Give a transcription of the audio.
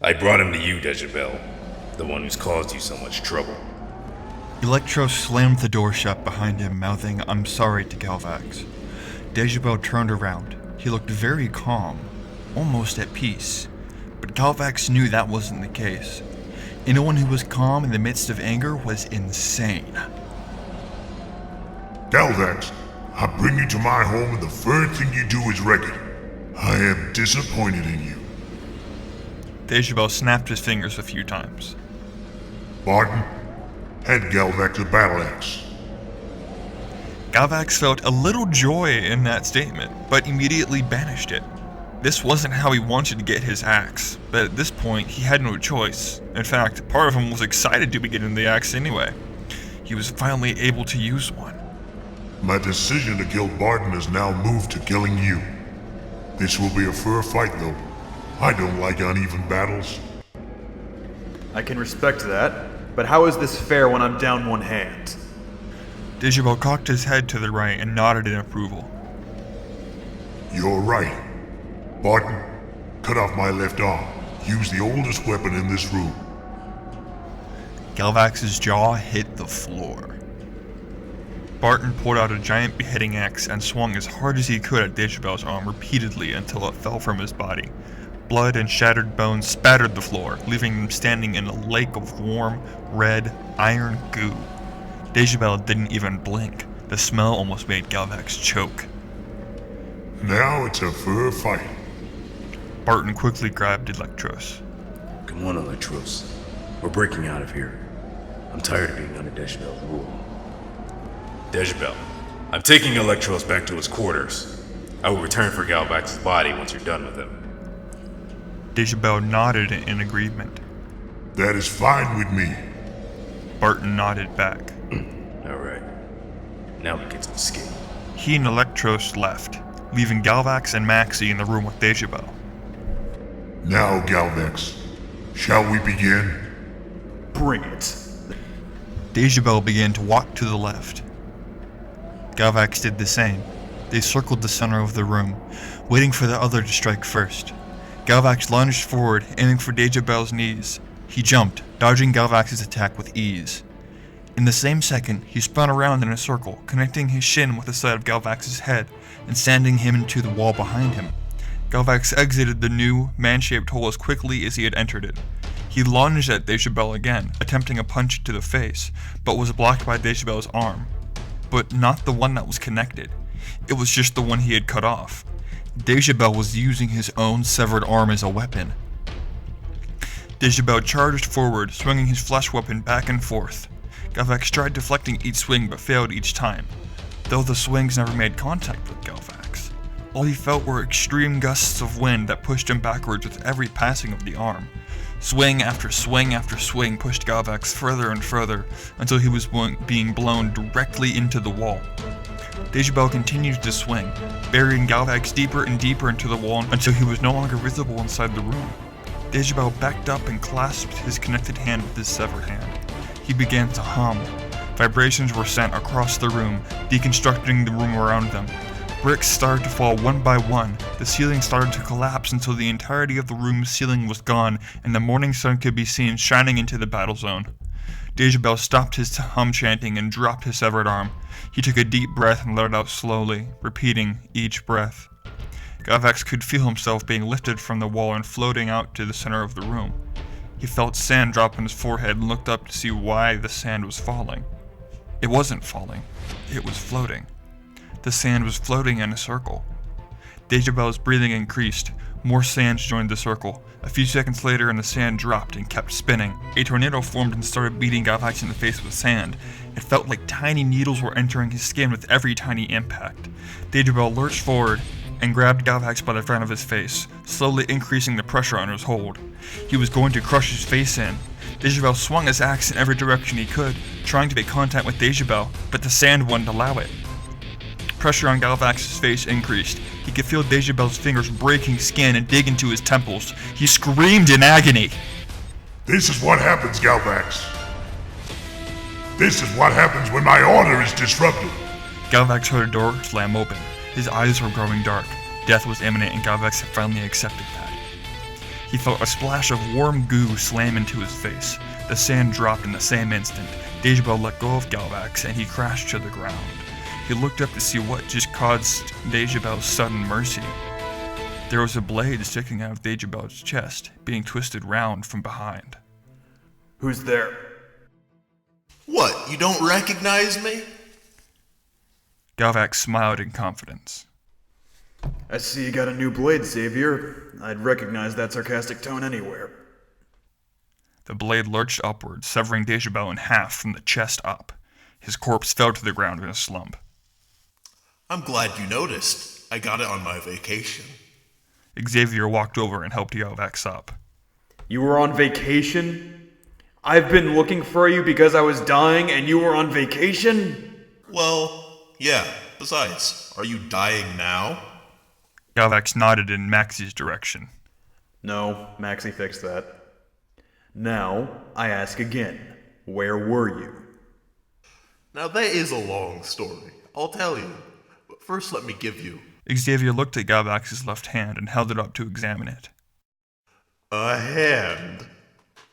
I brought him to you, Dejabell, the one who's caused you so much trouble. Elektros slammed the door shut behind him, mouthing, "I'm sorry," to Galvax. Dejabell turned around. He looked very calm, almost at peace. But Galvax knew that wasn't the case. Anyone who was calm in the midst of anger was insane. Galvax, I bring you to my home and the first thing you do is wreck it. I am disappointed in you. Dejabell snapped his fingers a few times. Barton, hand Galvax a battle axe. Galvax felt a little joy in that statement, but immediately banished it. This wasn't how he wanted to get his axe, but at this point he had no choice. In fact, part of him was excited to be getting the axe anyway. He was finally able to use one. My decision to kill Barton has now moved to killing you. This will be a fair fight though. I don't like uneven battles. I can respect that, but how is this fair when I'm down one hand? Dejabell cocked his head to the right and nodded in approval. You're right. Barton, cut off my left arm. Use the oldest weapon in this room. Galvax's jaw hit the floor. Barton pulled out a giant beheading axe and swung as hard as he could at Dejabell's arm repeatedly until it fell from his body. Blood and shattered bones spattered the floor, leaving him standing in a lake of warm, red, iron goo. Dejabell didn't even blink. The smell almost made Galvax choke. Now it's a fair fight. Barton quickly grabbed Elektros. Come on, Elektros. We're breaking out of here. I'm tired of being under Dejabell's rule. Dejabell, I'm taking Elektros back to his quarters. I will return for Galvax's body once you're done with him. Dejabell nodded in agreement. That is fine with me. Barton nodded back. Alright. Now we get to escape. He and Elektros left, leaving Galvax and Maxxie in the room with Dejabell. Now, Galvax, shall we begin? Bring it. Dejabell began to walk to the left. Galvax did the same. They circled the center of the room, waiting for the other to strike first. Galvax lunged forward, aiming for Dejabell's knees. He jumped, dodging Galvax's attack with ease. In the same second, he spun around in a circle, connecting his shin with the side of Galvax's head and sanding him into the wall behind him. Galvax exited the new, man-shaped hole as quickly as he had entered it. He lunged at Dejabell again, attempting a punch to the face, but was blocked by Dejabell's arm. But not the one that was connected. It was just the one he had cut off. Dejabell was using his own severed arm as a weapon. Dejabell charged forward, swinging his flesh weapon back and forth. Galvax tried deflecting each swing but failed each time, though the swings never made contact with Galvax. All he felt were extreme gusts of wind that pushed him backwards with every passing of the arm. Swing after swing after swing pushed Galvax further and further until he was being blown directly into the wall. Dejabell continued to swing, burying Galvax deeper and deeper into the wall until he was no longer visible inside the room. Dejabell backed up and clasped his connected hand with his severed hand. He began to hum. Vibrations were sent across the room, deconstructing the room around them. Bricks started to fall one by one. The ceiling started to collapse until the entirety of the room's ceiling was gone and the morning sun could be seen shining into the battle zone. Dejabell stopped his hum chanting and dropped his severed arm. He took a deep breath and let it out slowly, repeating each breath. Galvax could feel himself being lifted from the wall and floating out to the center of the room. He felt sand drop on his forehead and looked up to see why the sand was falling. It wasn't falling, it was floating. The sand was floating in a circle. Dejabell's breathing increased. More sand joined the circle. A few seconds later and the sand dropped and kept spinning. A tornado formed and started beating Galvax in the face with sand. It felt like tiny needles were entering his skin with every tiny impact. Dejabell lurched forward and grabbed Galvax by the front of his face, slowly increasing the pressure on his hold. He was going to crush his face in. Dejabell swung his axe in every direction he could, trying to make contact with Dejabell, but the sand wouldn't allow it. Pressure on Galvax's face increased. He could feel Dejabell's fingers breaking skin and dig into his temples. He screamed in agony. This is what happens, Galvax. This is what happens when my order is disrupted. Galvax heard a door slam open. His eyes were growing dark. Death was imminent and Galvax had finally accepted that. He felt a splash of warm goo slam into his face. The sand dropped in the same instant. Dejabell let go of Galvax and he crashed to the ground. He looked up to see what just caused Dejabell's sudden mercy. There was a blade sticking out of Dejabell's chest, being twisted round from behind. Who's there? What, you don't recognize me? Galvax smiled in confidence. I see you got a new blade, Xavier. I'd recognize that sarcastic tone anywhere. The blade lurched upward, severing Dejabell in half from the chest up. His corpse fell to the ground in a slump. I'm glad you noticed. I got it on my vacation. Xavier walked over and helped Galvax up. You were on vacation? I've been looking for you because I was dying and you were on vacation? Well, yeah. Besides, are you dying now? Galvax nodded in Maxxie's direction. No, Maxxie fixed that. Now, I ask again, where were you? Now that is a long story. I'll tell you. But first let me give you... Xavier looked at Galvax's left hand and held it up to examine it. a hand.